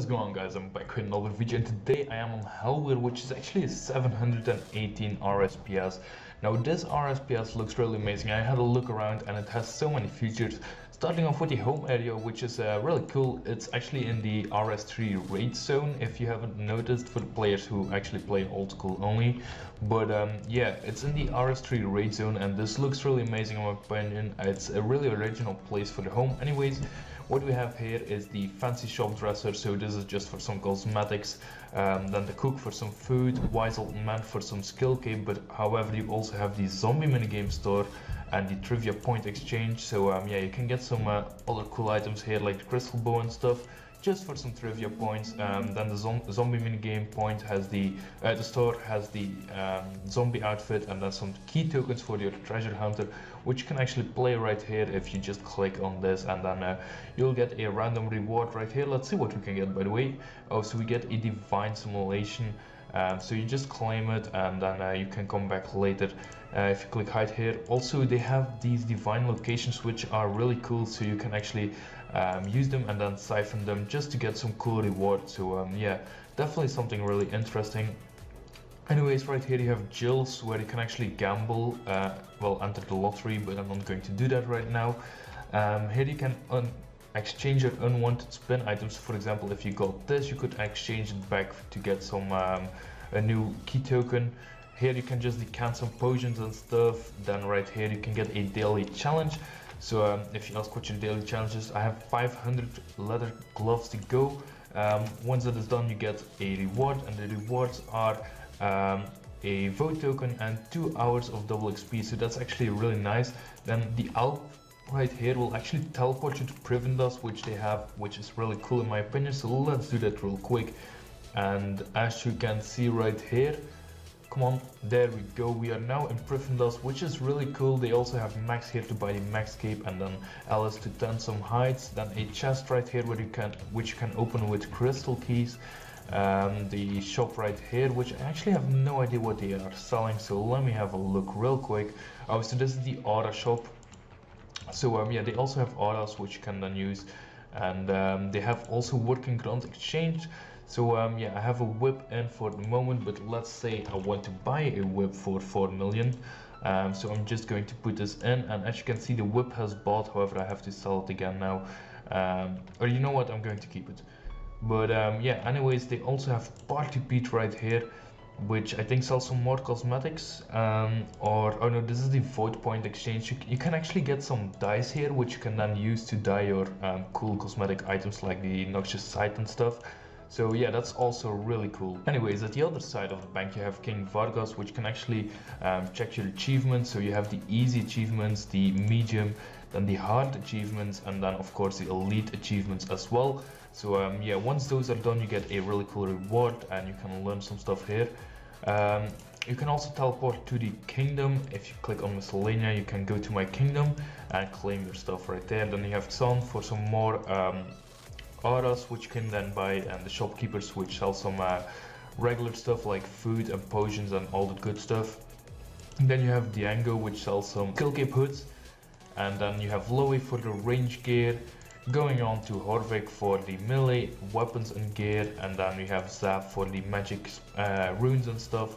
is going on, guys? I'm back with another video, and today I am on Hellware, which is actually a 718 Rsps. Now this Rsps looks really amazing. I had a look around and it has so many features. Starting off with the home area, which is really cool. It's actually in the RS3 raid zone, if you haven't noticed, for the players who actually play old school only. But yeah, it's in the RS3 raid zone, and this looks really amazing in my opinion. It's a really original place for the home. Anyways, what we have here is the fancy shop dresser, so this is just for some cosmetics, then the cook for some food, wise old man for some skill cape, but however you also have the zombie minigame store and the trivia point exchange. So yeah, you can get some other cool items here like the crystal bow and stuff, just for some trivia points. Then the zombie minigame point has the store has the zombie outfit, and then some key tokens for your treasure hunter, which you can actually play right here if you just click on this, and then you'll get a random reward right here. Let's see what we can get, by the way. Oh, so we get a divine simulation. So you just claim it, and then you can come back later if you click hide here. Also, they have these divine locations which are really cool, so you can actually use them and then siphon them just to get some cool rewards. So yeah, definitely something really interesting. Anyways, right here you have Jills, where you can actually gamble, well, enter the lottery, but I'm not going to do that right now. Here you can exchange your unwanted spin items. For example, if you got this, you could exchange it back to get some a new key token. Here you can just decant some potions and stuff. Then right here you can get a daily challenge. So if you ask what your daily challenge is, I have 500 leather gloves to go. Once that is done, you get a reward, and the rewards are a vote token and 2 hours of double XP. So that's actually really nice. Then the Alp right here will actually teleport you to Privendas, which they have, which is really cool in my opinion. So let's do that real quick. And as you can see right here, come on, there we go, we are now in Privendas, which is really cool. They also have Max here to buy the Max cape, and then Alice to tend some hides, then a chest right here which you can open with crystal keys. The shop right here, which I actually have no idea what they are selling, so let me have a look real quick. Oh, so this is the Aura shop. So yeah, they also have auras which you can then use, and they have also working ground exchange. So yeah, I have a whip in for the moment, but let's say I want to buy a whip for 4 million. So I'm just going to put this in, and as you can see, the whip has bought. However, I have to sell it again now, or you know what, I'm going to keep it. But yeah, anyways, they also have Party Pete right here, which I think sells some more cosmetics, or oh no, this is the vote point exchange. You can actually get some dice here, which you can then use to dye your cool cosmetic items like the noxious sight and stuff. So yeah, that's also really cool. Anyways, at the other side of the bank you have King Vargas, which can actually check your achievements. So you have the easy achievements, the medium, then the hard achievements, and then of course the elite achievements as well. So yeah, once those are done, you get a really cool reward, and you can learn some stuff here. You can also teleport to the kingdom. If you click on miscellanea, you can go to my kingdom and claim your stuff right there. Then you have Son for some more auras, which you can then buy, and the shopkeepers, which sell some regular stuff like food and potions and all the good stuff. And then you have Diango, which sells some skill cape hoods, and then you have Loey for the range gear. Going on to Horvik for the melee weapons and gear, and then we have Zap for the magic runes and stuff.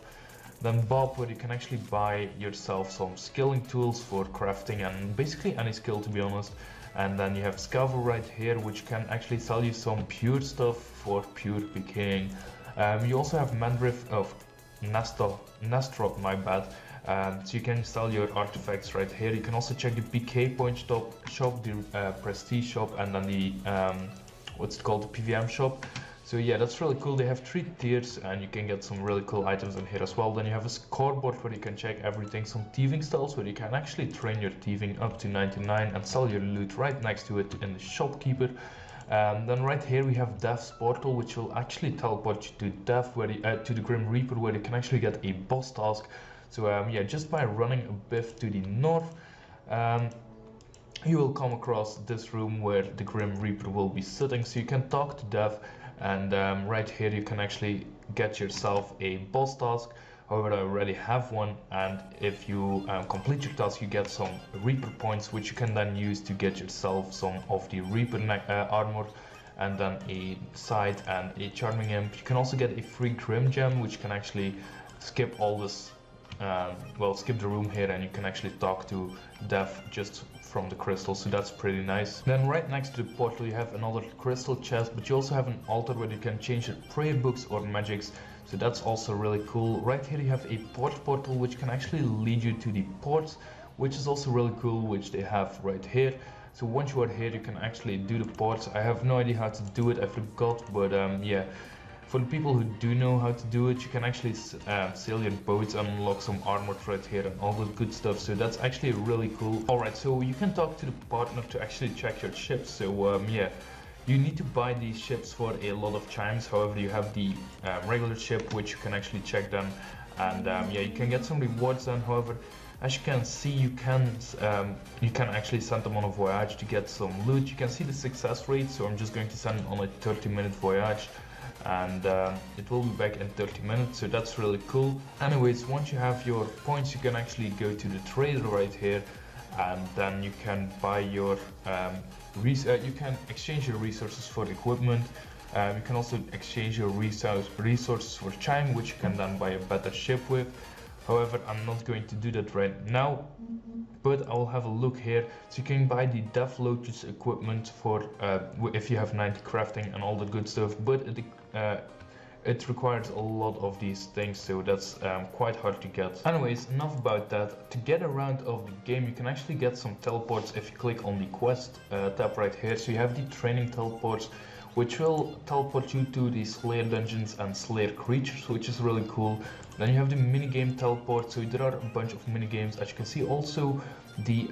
Then Bob, where you can actually buy yourself some skilling tools for crafting and basically any skill, to be honest. And then you have Scavo right here, which can actually sell you some pure stuff for pure PKing. You also have Mandriff of Nastrop, my bad. So you can sell your artifacts right here. You can also check the PK point shop, the prestige shop, and then the what's it called, the PVM shop. So yeah, that's really cool. They have 3 tiers, and you can get some really cool items in here as well. Then you have a scoreboard where you can check everything, some thieving styles where you can actually train your thieving up to 99 and sell your loot right next to it in the shopkeeper. Then right here we have Death's Portal, which will actually teleport you to Death, where to the Grim Reaper, where you can actually get a boss task. So yeah, just by running a bit to the north, you will come across this room where the Grim Reaper will be sitting. So you can talk to Death, and right here you can actually get yourself a boss task. However, I already have one, and if you complete your task, you get some Reaper points, which you can then use to get yourself some of the Reaper armor. and then a side and a charming imp. You can also get a free grim gem, which can actually skip all this, well, skip the room here, and you can actually talk to Death just from the crystal, so that's pretty nice. Then right next to the portal you have another crystal chest, but you also have an altar where you can change your prayer books or magics, so that's also really cool. Right here you have a portal which can actually lead you to the ports, which is also really cool, which they have right here. So once you are here you can actually do the ports. I have no idea how to do it, I forgot, but yeah. For the people who do know how to do it, you can actually sail your boats and unlock some armor right here and all that good stuff, so that's actually really cool. Alright, so you can talk to the partner to actually check your ships, so yeah. You need to buy these ships for a lot of chimes, however you have the regular ship which you can actually check them, and yeah, you can get some rewards then. However, as you can see, you can actually send them on a voyage to get some loot. You can see the success rate, so I'm just going to send them on a 30-minute voyage, and it will be back in 30 minutes, so that's really cool. Anyways, once you have your points, you can actually go to the trader right here, and then you can buy your you can exchange your resources for equipment. You can also exchange your resources for chime, which you can then buy a better ship with. However, I'm not going to do that right now, but I'll have a look here. So you can buy the Death Lotus equipment for if you have 90 crafting and all the good stuff, but it requires a lot of these things, so that's quite hard to get. Anyways, enough about that. To get around of the game, you can actually get some teleports if you click on the quest tab right here. So you have the training teleports, which will teleport you to the Slayer dungeons and Slayer creatures, which is really cool. Then you have the minigame teleport, so there are a bunch of minigames, as you can see. Also the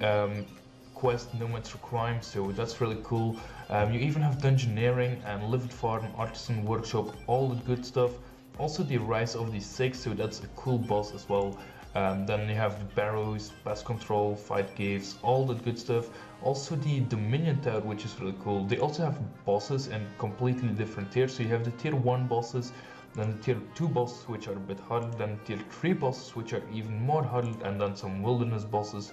quest Nomads for Crime, so that's really cool. You even have Dungeoneering and Livid Farm, Artisan Workshop, all the good stuff. Also the Rise of the Six, so that's a cool boss as well. Then you have the Barrows, Pest Control, Fight Caves, all that good stuff. Also the Dominion Tower, which is really cool. They also have bosses in completely different tiers, so you have the tier 1 bosses, then the tier 2 bosses, which are a bit harder, then tier 3 bosses, which are even more harder, and then some wilderness bosses.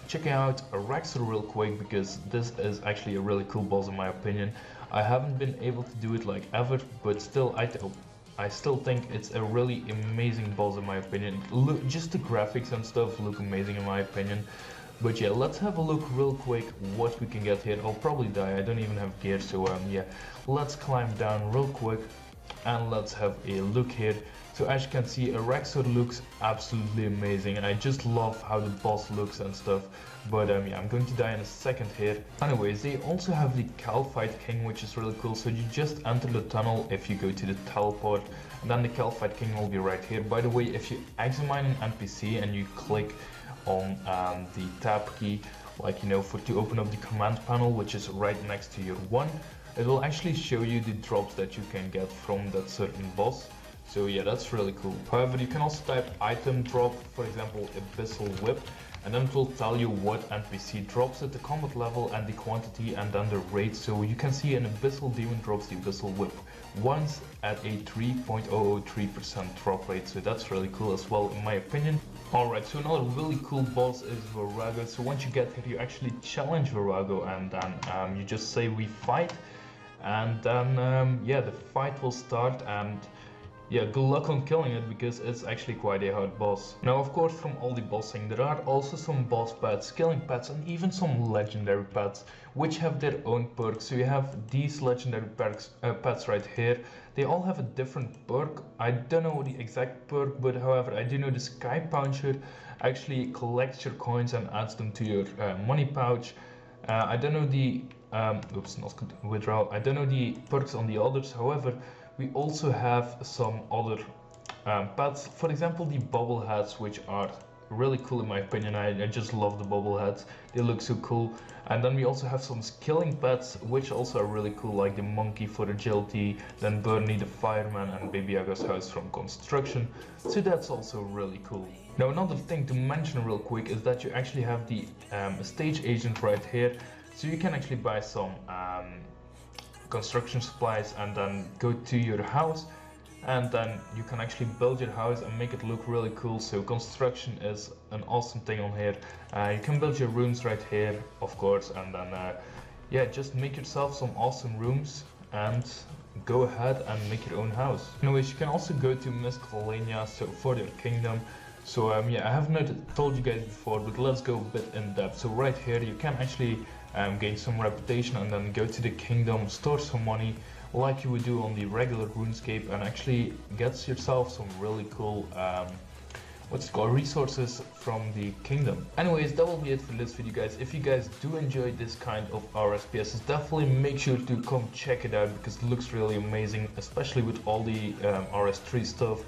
Checking out Raxor real quick, because this is actually a really cool boss in my opinion. I haven't been able to do it like ever, but still I still think it's a really amazing boss in my opinion. Just the graphics and stuff look amazing in my opinion. But yeah, let's have a look real quick what we can get here. I'll probably die, I don't even have gear, so yeah. Let's climb down real quick and let's have a look here. So as you can see, Raxor looks absolutely amazing, and I just love how the boss looks and stuff. But yeah, I'm going to die in a second here. Anyways, they also have the Calphite King, which is really cool. So you just enter the tunnel if you go to the teleport, and then the Calphite King will be right here. By the way, if you examine an NPC and you click on the tab key, like, you know, to open up the command panel, which is right next to your one, it will actually show you the drops that you can get from that certain boss. So yeah, that's really cool. However, you can also type item drop, for example, Abyssal Whip, and then it will tell you what NPC drops at the combat level and the quantity and then the rate. So you can see an Abyssal Demon drops the Abyssal Whip once at a 3.003% drop rate, so that's really cool as well in my opinion. Alright, so another really cool boss is Virago. So once you get here, you actually challenge Virago, and then you just say we fight, and then yeah, the fight will start, and yeah, good luck on killing it, because it's actually quite a hard boss. Now, of course, from all the bossing, there are also some boss pets, killing pets, and even some legendary pets, which have their own perks. So you have these legendary pets right here. They all have a different perk. I don't know the exact perk, but however, I do know the Sky Poucher actually collects your coins and adds them to your money pouch. I don't know the oops, not withdrawal. I don't know the perks on the others. However, we also have some other pets, for example the bubble hats, which are really cool in my opinion. I just love the bubble hats, they look so cool. And then we also have some skilling pets, which also are really cool, like the monkey for agility, then Bernie the fireman, and Baby Yaga's house from construction, so that's also really cool. Now, another thing to mention real quick is that you actually have the stage agent right here, so you can actually buy some construction supplies and then go to your house, and then you can actually build your house and make it look really cool. So construction is an awesome thing on here. You can build your rooms right here, of course, and then yeah, just make yourself some awesome rooms and go ahead and make your own house. Anyways, you can also go to Miscellanea, so for your kingdom. So yeah, I have not told you guys before, but let's go a bit in depth. So right here you can actually gain some reputation and then go to the kingdom, store some money like you would do on the regular RuneScape, and actually get yourself some really cool what's it called, resources from the kingdom. Anyways, that will be it for this video, guys. If you guys do enjoy this kind of RSPS, definitely make sure to come check it out because it looks really amazing, especially with all the RS3 stuff.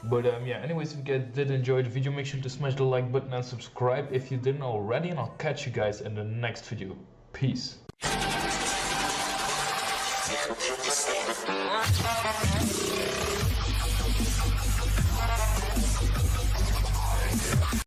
But yeah, anyways, if you guys did enjoy the video, make sure to smash the like button and subscribe if you didn't already, and I'll catch you guys in the next video. Peace. Rsps.